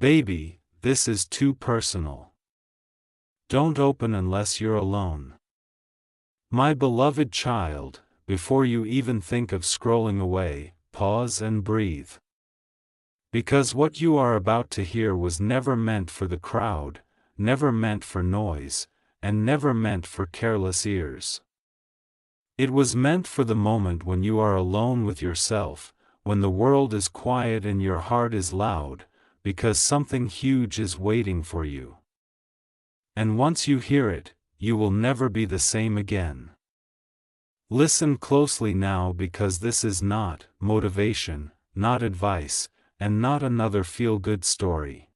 Baby, this is too personal. Don't open unless you're alone. My beloved child, before you even think of scrolling away, pause and breathe. Because what you are about to hear was never meant for the crowd, never meant for noise, and never meant for careless ears. It was meant for the moment when you are alone with yourself, when the world is quiet and your heart is loud, because something huge is waiting for you. And once you hear it, you will never be the same again. Listen closely now, because this is not motivation, not advice, and not another feel-good story.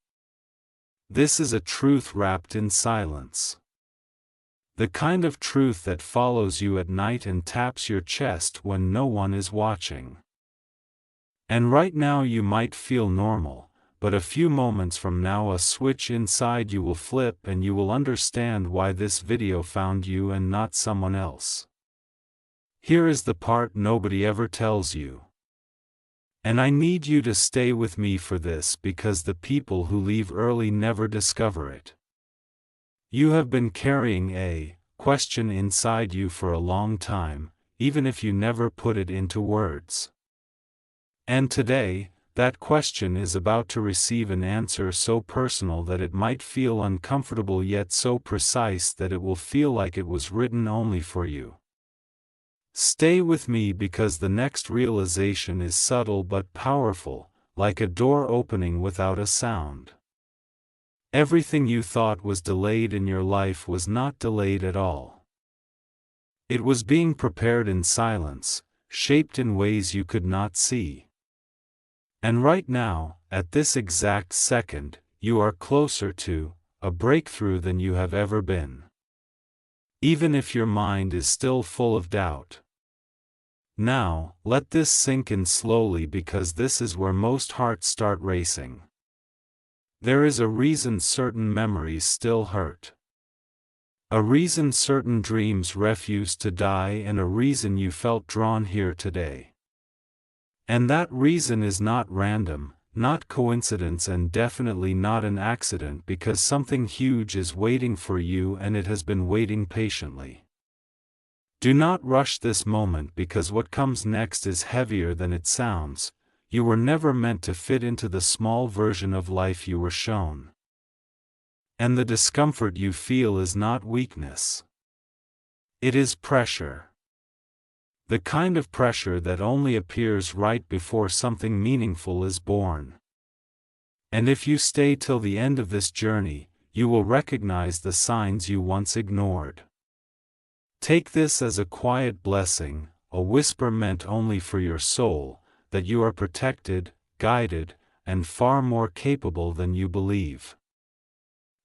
This is a truth wrapped in silence. The kind of truth that follows you at night and taps your chest when no one is watching. And right now you might feel normal, but a few moments from now a switch inside you will flip and you will understand why this video found you and not someone else. Here is the part nobody ever tells you. And I need you to stay with me for this, because the people who leave early never discover it. You have been carrying a question inside you for a long time, even if you never put it into words. And today, that question is about to receive an answer so personal that it might feel uncomfortable, yet so precise that it will feel like it was written only for you. Stay with me, because the next realization is subtle but powerful, like a door opening without a sound. Everything you thought was delayed in your life was not delayed at all. It was being prepared in silence, shaped in ways you could not see. And right now, at this exact second, you are closer to a breakthrough than you have ever been. Even if your mind is still full of doubt. Now, let this sink in slowly, because this is where most hearts start racing. There is a reason certain memories still hurt. A reason certain dreams refuse to die, and a reason you felt drawn here today. And that reason is not random, not coincidence, and definitely not an accident, because something huge is waiting for you, and it has been waiting patiently. Do not rush this moment, because what comes next is heavier than it sounds. You were never meant to fit into the small version of life you were shown. And the discomfort you feel is not weakness. It is pressure. The kind of pressure that only appears right before something meaningful is born. And if you stay till the end of this journey, you will recognize the signs you once ignored. Take this as a quiet blessing, a whisper meant only for your soul, that you are protected, guided, and far more capable than you believe.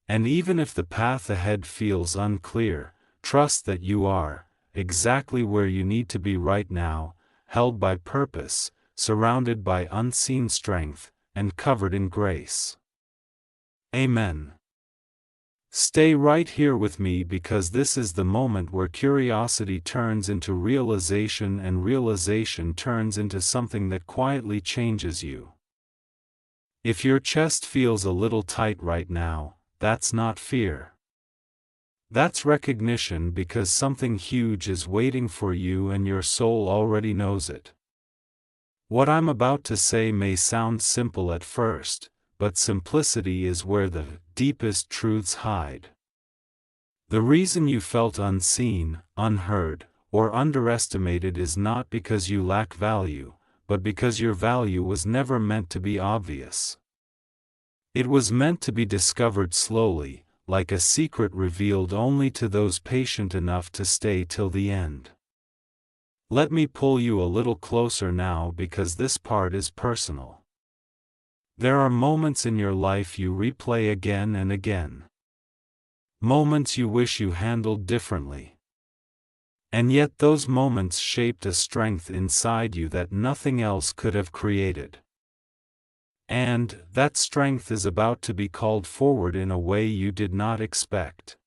And even if the path ahead feels unclear, trust that you are exactly where you need to be right now, held by purpose, surrounded by unseen strength, and covered in grace. Amen. Stay right here with me, because this is the moment where curiosity turns into realization, and realization turns into something that quietly changes you. If your chest feels a little tight right now, that's not fear. That's recognition, because something huge is waiting for you and your soul already knows it. What I'm about to say may sound simple at first, but simplicity is where the deepest truths hide. The reason you felt unseen, unheard, or underestimated is not because you lack value, but because your value was never meant to be obvious. It was meant to be discovered slowly, like a secret revealed only to those patient enough to stay till the end. Let me pull you a little closer now, because this part is personal. There are moments in your life you replay again and again. Moments you wish you handled differently. And yet those moments shaped a strength inside you that nothing else could have created. And that strength is about to be called forward in a way you did not expect.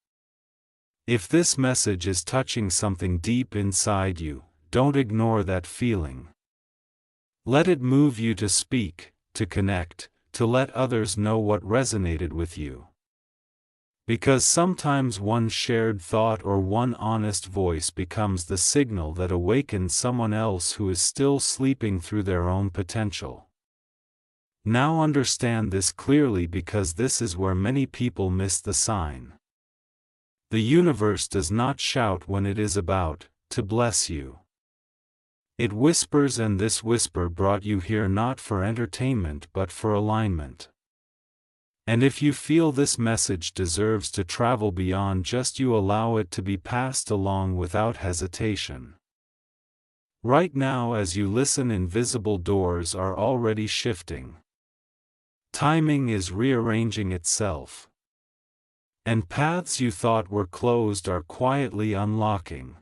If this message is touching something deep inside you, don't ignore that feeling. Let it move you to speak, to connect, to let others know what resonated with you. Because sometimes one shared thought or one honest voice becomes the signal that awakens someone else who is still sleeping through their own potential. Now understand this clearly, because this is where many people miss the sign. The universe does not shout when it is about to bless you. It whispers, and this whisper brought you here not for entertainment but for alignment. And if you feel this message deserves to travel beyond just you, allow it to be passed along without hesitation. Right now, as you listen, invisible doors are already shifting. Timing is rearranging itself. And paths you thought were closed are quietly unlocking.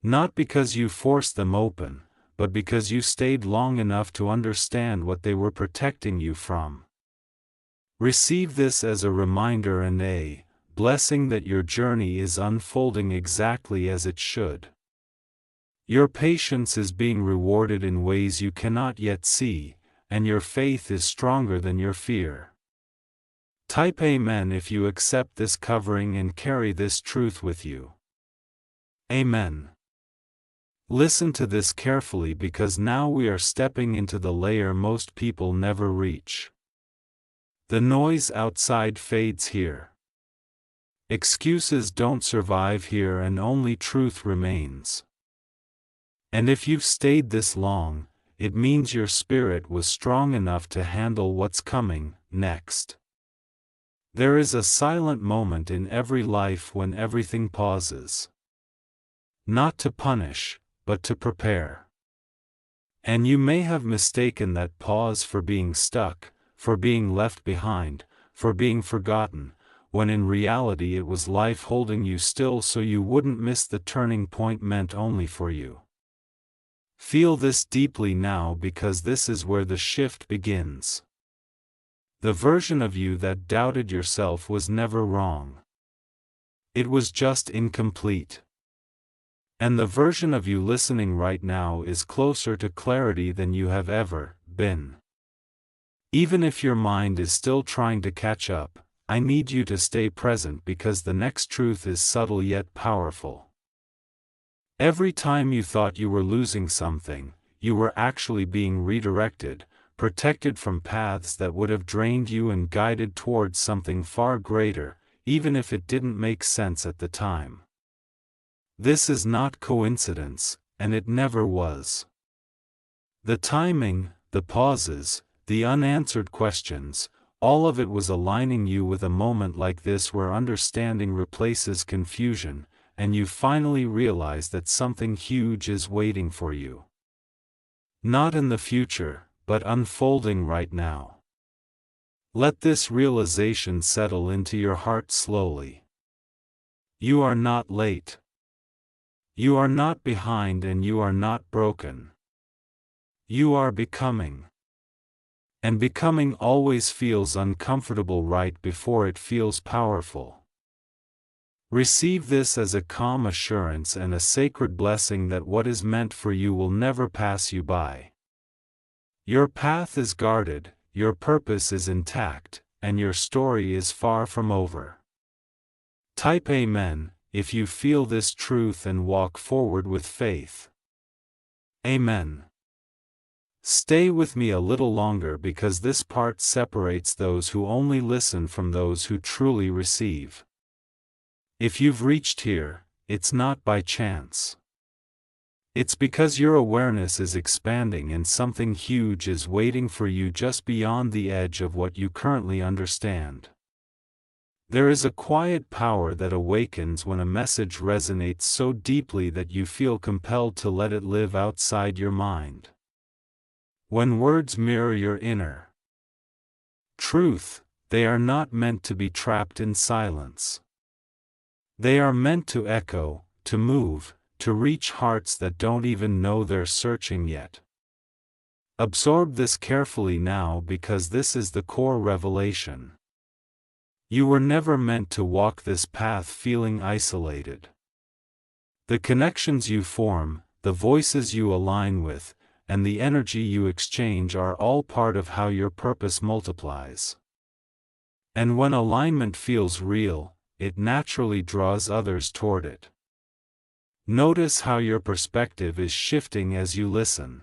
Not because you forced them open, but because you stayed long enough to understand what they were protecting you from. Receive this as a reminder and a blessing that your journey is unfolding exactly as it should. Your patience is being rewarded in ways you cannot yet see, and your faith is stronger than your fear. Type Amen if you accept this covering and carry this truth with you. Amen. Listen to this carefully, because now we are stepping into the layer most people never reach. The noise outside fades here. Excuses don't survive here, and only truth remains. And if you've stayed this long, it means your spirit was strong enough to handle what's coming next. There is a silent moment in every life when everything pauses. Not to punish, but to prepare. And you may have mistaken that pause for being stuck, for being left behind, for being forgotten, when in reality it was life holding you still so you wouldn't miss the turning point meant only for you. Feel this deeply now, because this is where the shift begins. The version of you that doubted yourself was never wrong. It was just incomplete. And the version of you listening right now is closer to clarity than you have ever been. Even if your mind is still trying to catch up, I need you to stay present, because the next truth is subtle yet powerful. Every time you thought you were losing something, you were actually being redirected, protected from paths that would have drained you and guided towards something far greater, even if it didn't make sense at the time. This is not coincidence, and it never was. The timing, the pauses, the unanswered questions, all of it was aligning you with a moment like this where understanding replaces confusion, and you finally realize that something huge is waiting for you. Not in the future, but unfolding right now. Let this realization settle into your heart slowly. You are not late. You are not behind, and you are not broken. You are becoming. And becoming always feels uncomfortable right before it feels powerful. Receive this as a calm assurance and a sacred blessing that what is meant for you will never pass you by. Your path is guarded, your purpose is intact, and your story is far from over. Type Amen if you feel this truth and walk forward with faith. Amen. Stay with me a little longer, because this part separates those who only listen from those who truly receive. If you've reached here, it's not by chance. It's because your awareness is expanding and something huge is waiting for you just beyond the edge of what you currently understand. There is a quiet power that awakens when a message resonates so deeply that you feel compelled to let it live outside your mind. When words mirror your inner truth, they are not meant to be trapped in silence. They are meant to echo, to move, to reach hearts that don't even know they're searching yet. Absorb this carefully now, because this is the core revelation. You were never meant to walk this path feeling isolated. The connections you form, the voices you align with, and the energy you exchange are all part of how your purpose multiplies. And when alignment feels real, it naturally draws others toward it. Notice how your perspective is shifting as you listen.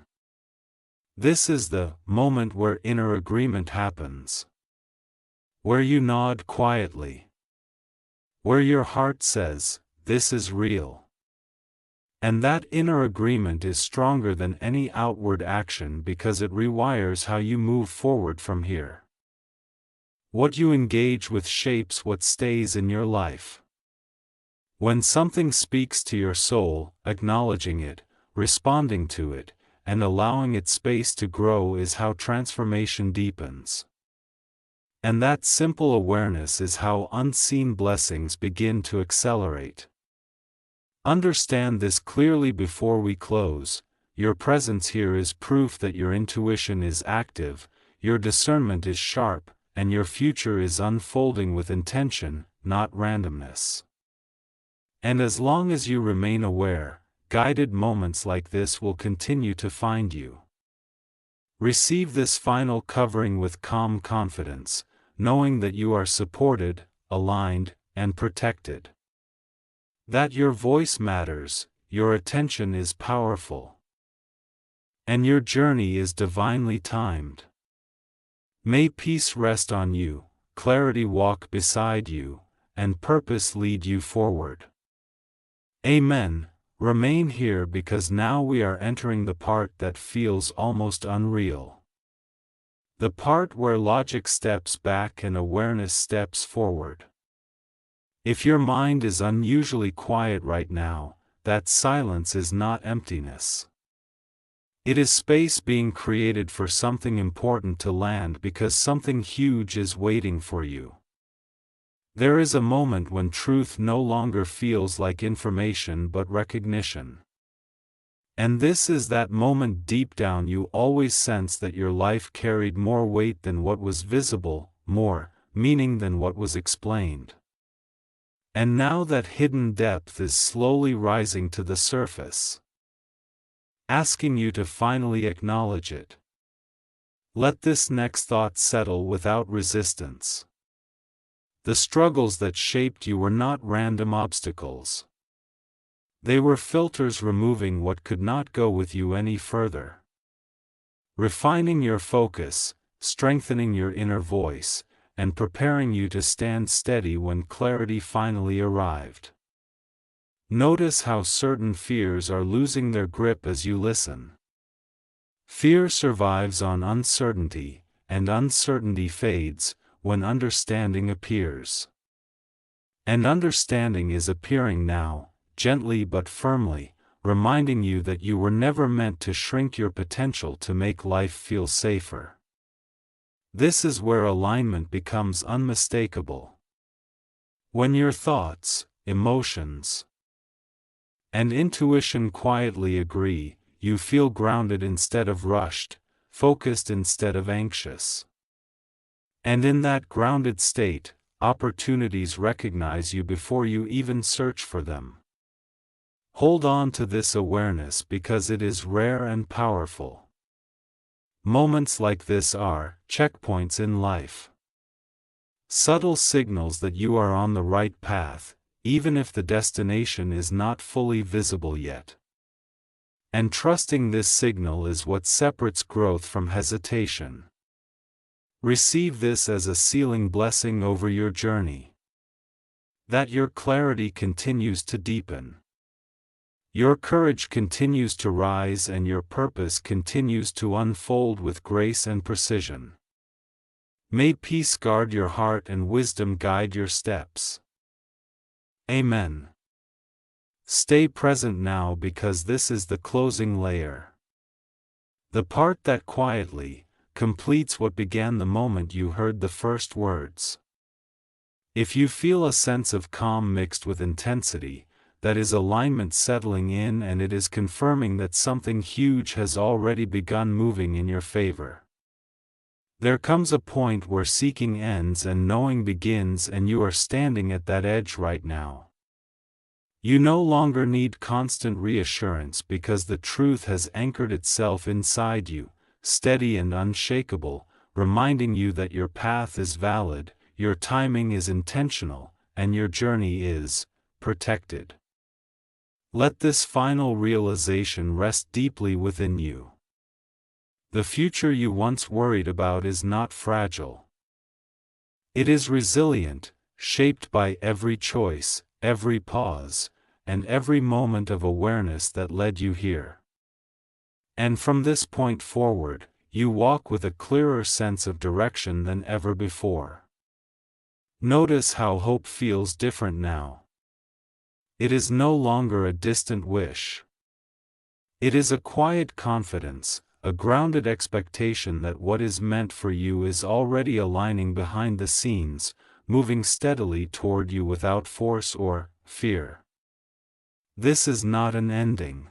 This is the moment where inner agreement happens. Where you nod quietly. Where your heart says, "This is real." And that inner agreement is stronger than any outward action because it rewires how you move forward from here. What you engage with shapes what stays in your life. When something speaks to your soul, acknowledging it, responding to it, and allowing its space to grow is how transformation deepens. And that simple awareness is how unseen blessings begin to accelerate. Understand this clearly before we close. Your presence here is proof that your intuition is active, your discernment is sharp, and your future is unfolding with intention, not randomness. And as long as you remain aware, guided moments like this will continue to find you. Receive this final covering with calm confidence, knowing that you are supported, aligned, and protected. That your voice matters, your attention is powerful. And your journey is divinely timed. May peace rest on you, clarity walk beside you, and purpose lead you forward. Amen. Remain here because now we are entering the part that feels almost unreal. The part where logic steps back and awareness steps forward. If your mind is unusually quiet right now, that silence is not emptiness. It is space being created for something important to land because something huge is waiting for you. There is a moment when truth no longer feels like information but recognition. And this is that moment deep down you always sense that your life carried more weight than what was visible, more meaning than what was explained. And now that hidden depth is slowly rising to the surface, asking you to finally acknowledge it. Let this next thought settle without resistance. The struggles that shaped you were not random obstacles. They were filters removing what could not go with you any further. Refining your focus, strengthening your inner voice, and preparing you to stand steady when clarity finally arrived. Notice how certain fears are losing their grip as you listen. Fear survives on uncertainty, and uncertainty fades when understanding appears. And understanding is appearing now, gently but firmly, reminding you that you were never meant to shrink your potential to make life feel safer. This is where alignment becomes unmistakable. When your thoughts, emotions, and intuition quietly agree, you feel grounded instead of rushed, focused instead of anxious. And in that grounded state, opportunities recognize you before you even search for them. Hold on to this awareness because it is rare and powerful. Moments like this are checkpoints in life. Subtle signals that you are on the right path, even if the destination is not fully visible yet. And trusting this signal is what separates growth from hesitation. Receive this as a sealing blessing over your journey. That your clarity continues to deepen. Your courage continues to rise and your purpose continues to unfold with grace and precision. May peace guard your heart and wisdom guide your steps. Amen. Stay present now because this is the closing layer. The part that quietly completes what began the moment you heard the first words. If you feel a sense of calm mixed with intensity, that is alignment settling in and it is confirming that something huge has already begun moving in your favor. There comes a point where seeking ends and knowing begins and you are standing at that edge right now. You no longer need constant reassurance because the truth has anchored itself inside you, steady and unshakable, reminding you that your path is valid, your timing is intentional, and your journey is protected. Let this final realization rest deeply within you. The future you once worried about is not fragile. It is resilient, shaped by every choice, every pause, and every moment of awareness that led you here. And from this point forward, you walk with a clearer sense of direction than ever before. Notice how hope feels different now. It is no longer a distant wish. It is a quiet confidence, a grounded expectation that what is meant for you is already aligning behind the scenes, moving steadily toward you without force or fear. This is not an ending.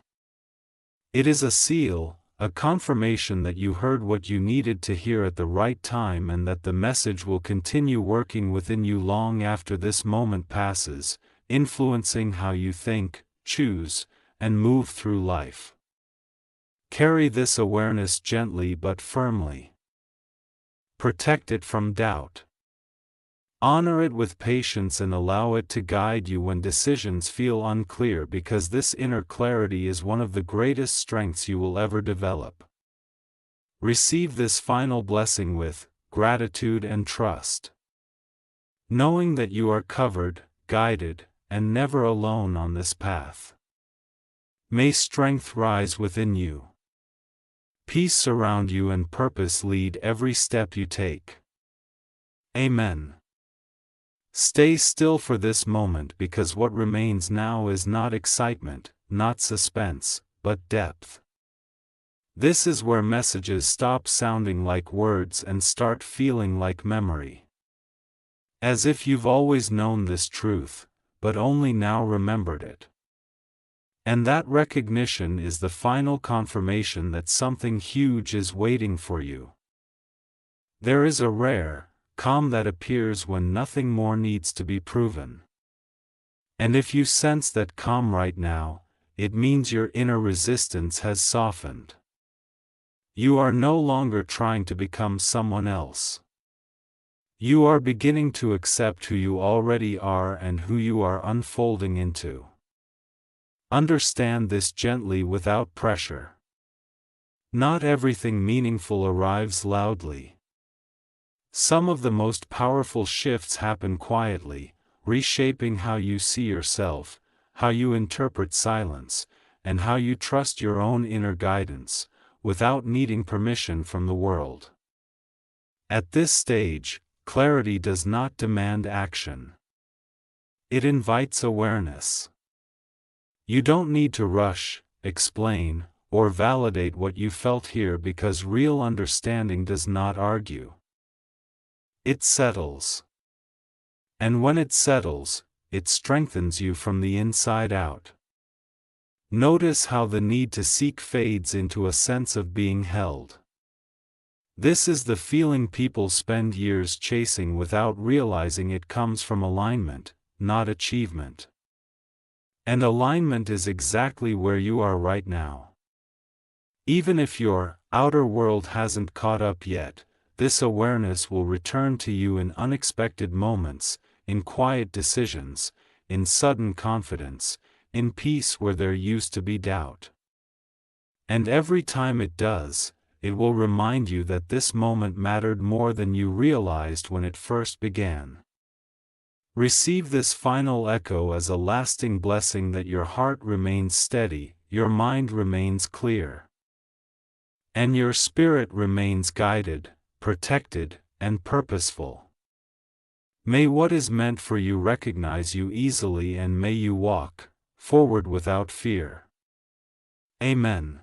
It is a seal, a confirmation that you heard what you needed to hear at the right time and that the message will continue working within you long after this moment passes, influencing how you think, choose, and move through life. Carry this awareness gently but firmly. Protect it from doubt. Honor it with patience and allow it to guide you when decisions feel unclear, because this inner clarity is one of the greatest strengths you will ever develop. Receive this final blessing with gratitude and trust, knowing that you are covered, guided, and never alone on this path. May strength rise within you, peace surround you, and purpose lead every step you take. Amen. Stay still for this moment, because what remains now is not excitement, not suspense, but depth. This is where messages stop sounding like words and start feeling like memory. As if you've always known this truth, but only now remembered it. And that recognition is the final confirmation that something huge is waiting for you. There is a rare calm that appears when nothing more needs to be proven. And if you sense that calm right now, it means your inner resistance has softened. You are no longer trying to become someone else. You are beginning to accept who you already are and who you are unfolding into. Understand this gently without pressure. Not everything meaningful arrives loudly. Some of the most powerful shifts happen quietly, reshaping how you see yourself, how you interpret silence, and how you trust your own inner guidance, without needing permission from the world. At this stage, clarity does not demand action. It invites awareness. You don't need to rush, explain, or validate what you felt here, because real understanding does not argue. It settles. And when it settles, it strengthens you from the inside out. Notice how the need to seek fades into a sense of being held. This is the feeling people spend years chasing without realizing it comes from alignment, not achievement. And alignment is exactly where you are right now. Even if your outer world hasn't caught up yet, this awareness will return to you in unexpected moments, in quiet decisions, in sudden confidence, in peace where there used to be doubt. And every time it does, it will remind you that this moment mattered more than you realized when it first began. Receive this final echo as a lasting blessing, that your heart remains steady, your mind remains clear, and your spirit remains guided, protected, and purposeful. May what is meant for you recognize you easily, and may you walk forward without fear. Amen.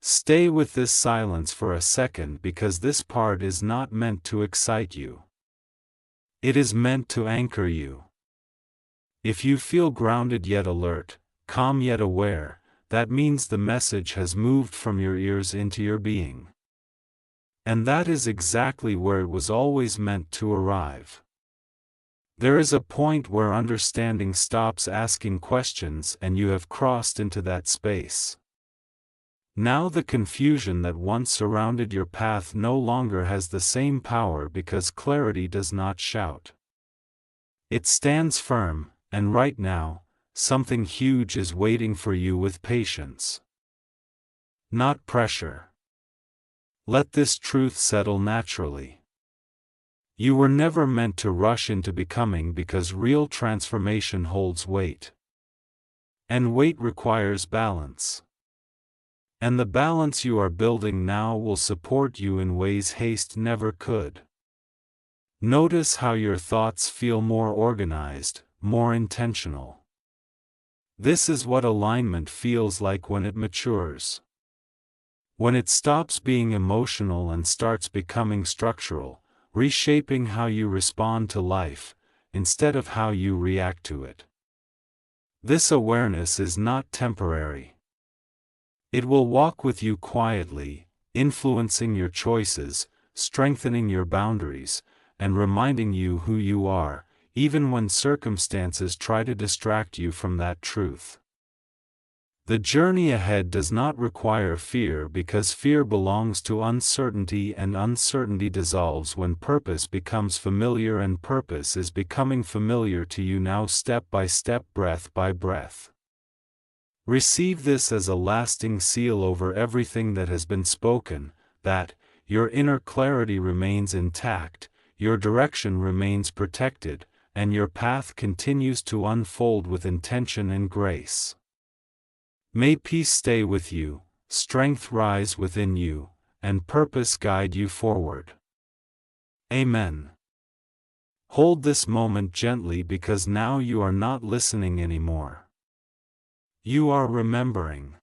Stay with this silence for a second, because this part is not meant to excite you. It is meant to anchor you. If you feel grounded yet alert, calm yet aware, that means the message has moved from your ears into your being. And that is exactly where it was always meant to arrive. There is a point where understanding stops asking questions and you have crossed into that space. Now the confusion that once surrounded your path no longer has the same power because clarity does not shout. It stands firm, and right now, something huge is waiting for you with patience. Not pressure. Let this truth settle naturally. You were never meant to rush into becoming because real transformation holds weight. And weight requires balance. And the balance you are building now will support you in ways haste never could. Notice how your thoughts feel more organized, more intentional. This is what alignment feels like when it matures. When it stops being emotional and starts becoming structural, reshaping how you respond to life, instead of how you react to it. This awareness is not temporary. It will walk with you quietly, influencing your choices, strengthening your boundaries, and reminding you who you are, even when circumstances try to distract you from that truth. The journey ahead does not require fear because fear belongs to uncertainty, and uncertainty dissolves when purpose becomes familiar, and purpose is becoming familiar to you now, step by step, breath by breath. Receive this as a lasting seal over everything that has been spoken, that your inner clarity remains intact, your direction remains protected, and your path continues to unfold with intention and grace. May peace stay with you, strength rise within you, and purpose guide you forward. Amen. Hold this moment gently because now you are not listening anymore. You are remembering.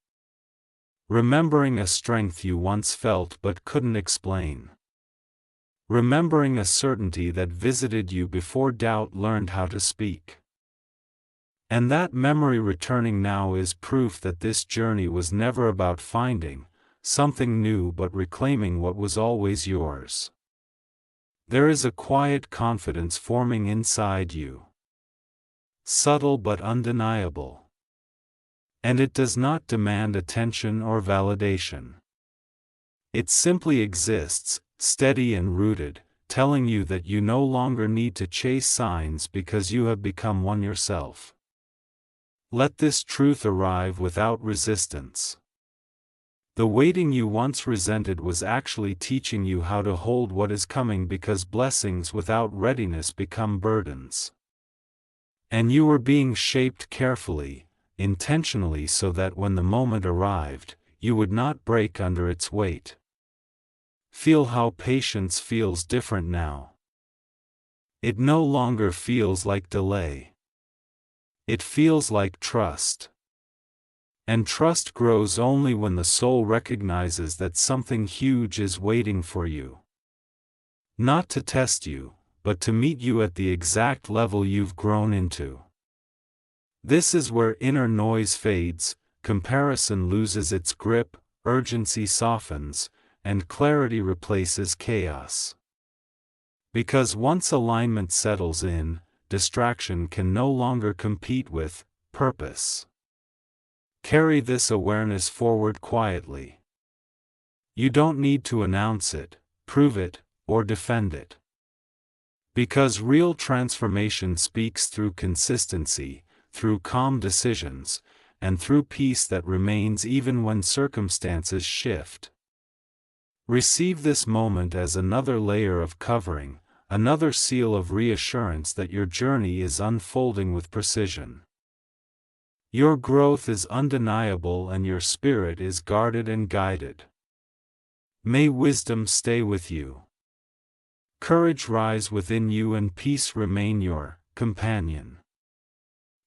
Remembering a strength you once felt but couldn't explain. Remembering a certainty that visited you before doubt learned how to speak. And that memory returning now is proof that this journey was never about finding something new but reclaiming what was always yours. There is a quiet confidence forming inside you. Subtle but undeniable. And it does not demand attention or validation. It simply exists, steady and rooted, telling you that you no longer need to chase signs because you have become one yourself. Let this truth arrive without resistance. The waiting you once resented was actually teaching you how to hold what is coming, because blessings without readiness become burdens. And you were being shaped carefully, intentionally, so that when the moment arrived, you would not break under its weight. Feel how patience feels different now. It no longer feels like delay. It feels like trust. And trust grows only when the soul recognizes that something huge is waiting for you. Not to test you, but to meet you at the exact level you've grown into. This is where inner noise fades, comparison loses its grip, urgency softens, and clarity replaces chaos. Because once alignment settles in, distraction can no longer compete with purpose. Carry this awareness forward quietly. You don't need to announce it, prove it, or defend it. Because real transformation speaks through consistency, through calm decisions, and through peace that remains even when circumstances shift. Receive this moment as another layer of covering, another seal of reassurance that your journey is unfolding with precision. Your growth is undeniable and your spirit is guarded and guided. May wisdom stay with you. Courage rise within you and peace remain your companion.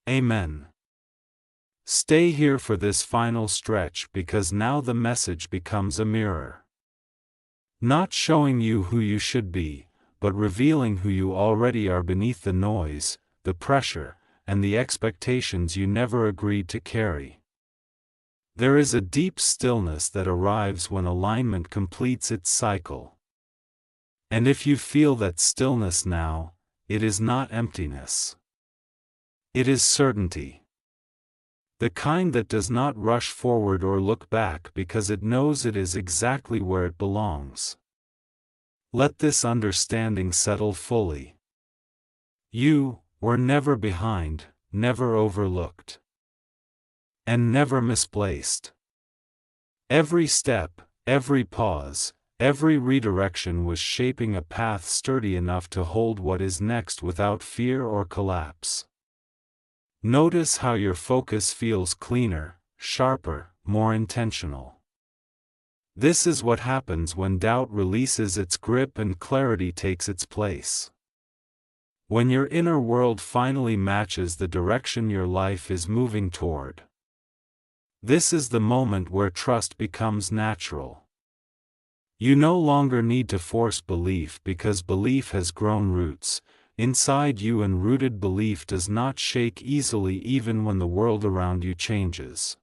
Amen. Stay here for this final stretch, because now the message becomes a mirror. Not showing you who you should be, but revealing who you already are beneath the noise, the pressure, and the expectations you never agreed to carry. There is a deep stillness that arrives when alignment completes its cycle. And if you feel that stillness now, it is not emptiness. It is certainty. The kind that does not rush forward or look back because it knows it is exactly where it belongs. Let this understanding settle fully. You were never behind, never overlooked, and never misplaced. Every step, every pause, every redirection was shaping a path sturdy enough to hold what is next without fear or collapse. Notice how your focus feels cleaner, sharper, more intentional. This is what happens when doubt releases its grip and clarity takes its place. When your inner world finally matches the direction your life is moving toward. This is the moment where trust becomes natural. You no longer need to force belief because belief has grown roots inside you, and rooted belief does not shake easily even when the world around you changes.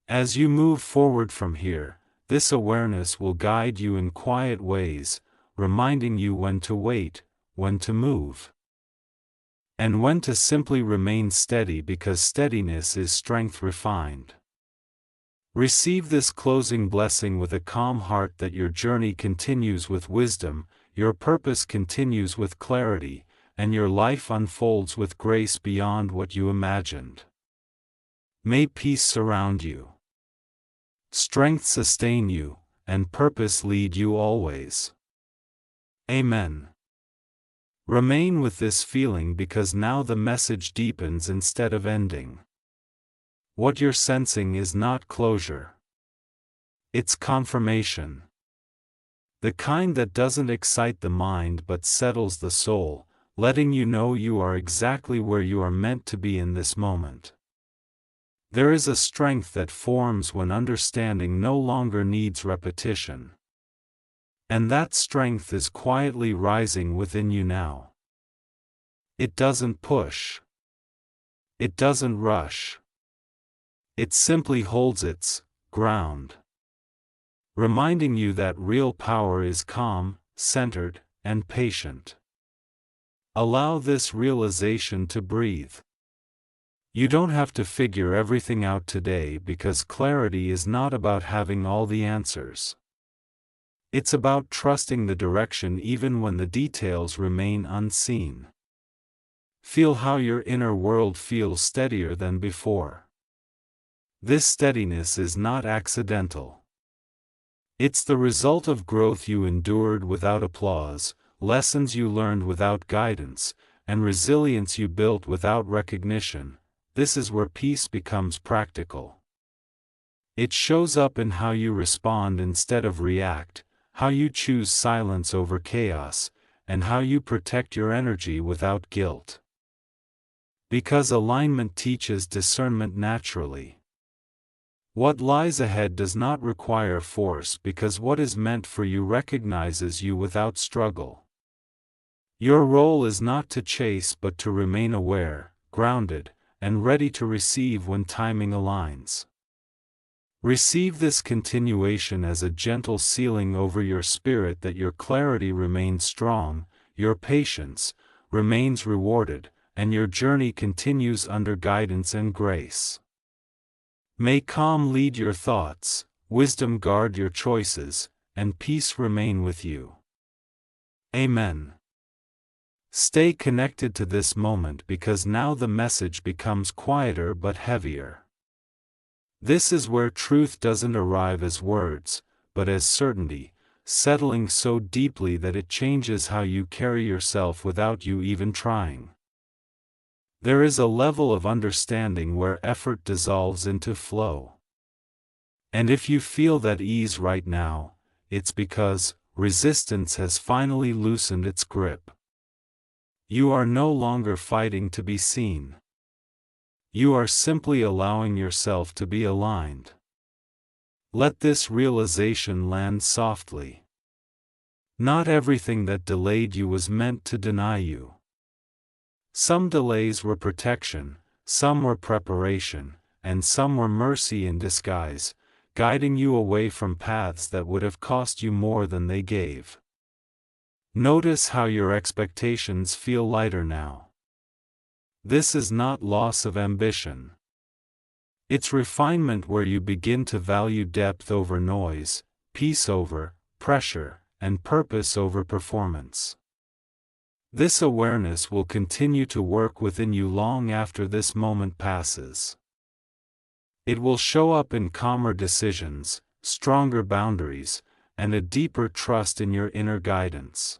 As you move forward from here, this awareness will guide you in quiet ways, reminding you when to wait, when to move, and when to simply remain steady, because steadiness is strength refined. Receive this closing blessing with a calm heart that your journey continues with wisdom, your purpose continues with clarity, and your life unfolds with grace beyond what you imagined. May peace surround you, strength sustain you, and purpose lead you always. Amen. Remain with this feeling, because now the message deepens instead of ending. What you're sensing is not closure. It's confirmation. The kind that doesn't excite the mind but settles the soul, letting you know you are exactly where you are meant to be in this moment. There is a strength that forms when understanding no longer needs repetition. And that strength is quietly rising within you now. It doesn't push. It doesn't rush. It simply holds its ground, reminding you that real power is calm, centered, and patient. Allow this realization to breathe. You don't have to figure everything out today, because clarity is not about having all the answers. It's about trusting the direction even when the details remain unseen. Feel how your inner world feels steadier than before. This steadiness is not accidental. It's the result of growth you endured without applause, lessons you learned without guidance, and resilience you built without recognition. This is where peace becomes practical. It shows up in how you respond instead of react, how you choose silence over chaos, and how you protect your energy without guilt. Because alignment teaches discernment naturally. What lies ahead does not require force, because what is meant for you recognizes you without struggle. Your role is not to chase but to remain aware, grounded, and ready to receive when timing aligns. Receive this continuation as a gentle sealing over your spirit that your clarity remains strong, your patience remains rewarded, and your journey continues under guidance and grace. May calm lead your thoughts, wisdom guard your choices, and peace remain with you. Amen. Stay connected to this moment, because now the message becomes quieter but heavier. This is where truth doesn't arrive as words, but as certainty, settling so deeply that it changes how you carry yourself without you even trying. There is a level of understanding where effort dissolves into flow. And if you feel that ease right now, it's because resistance has finally loosened its grip. You are no longer fighting to be seen. You are simply allowing yourself to be aligned. Let this realization land softly. Not everything that delayed you was meant to deny you. Some delays were protection, some were preparation, and some were mercy in disguise, guiding you away from paths that would have cost you more than they gave. Notice how your expectations feel lighter now. This is not loss of ambition. It's refinement where you begin to value depth over noise, peace over pressure, and purpose over performance. This awareness will continue to work within you long after this moment passes. It will show up in calmer decisions, stronger boundaries, and a deeper trust in your inner guidance.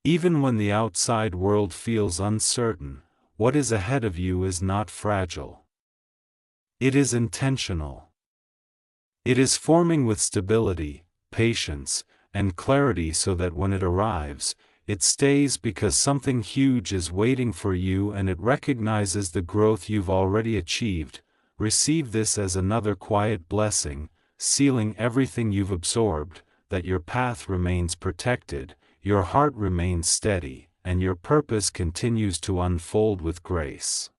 Even when the outside world feels uncertain, what is ahead of you is not fragile. It is intentional. It is forming with stability, patience, and clarity so that when it arrives, it stays because something huge is waiting for you and it recognizes the growth you've already achieved. Receive this as another quiet blessing, sealing everything you've absorbed, that your path remains protected, your heart remains steady, and your purpose continues to unfold with grace.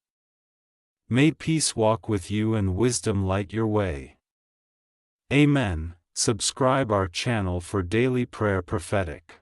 May peace walk with you and wisdom light your way. Amen. Subscribe our channel for daily prayer prophetic.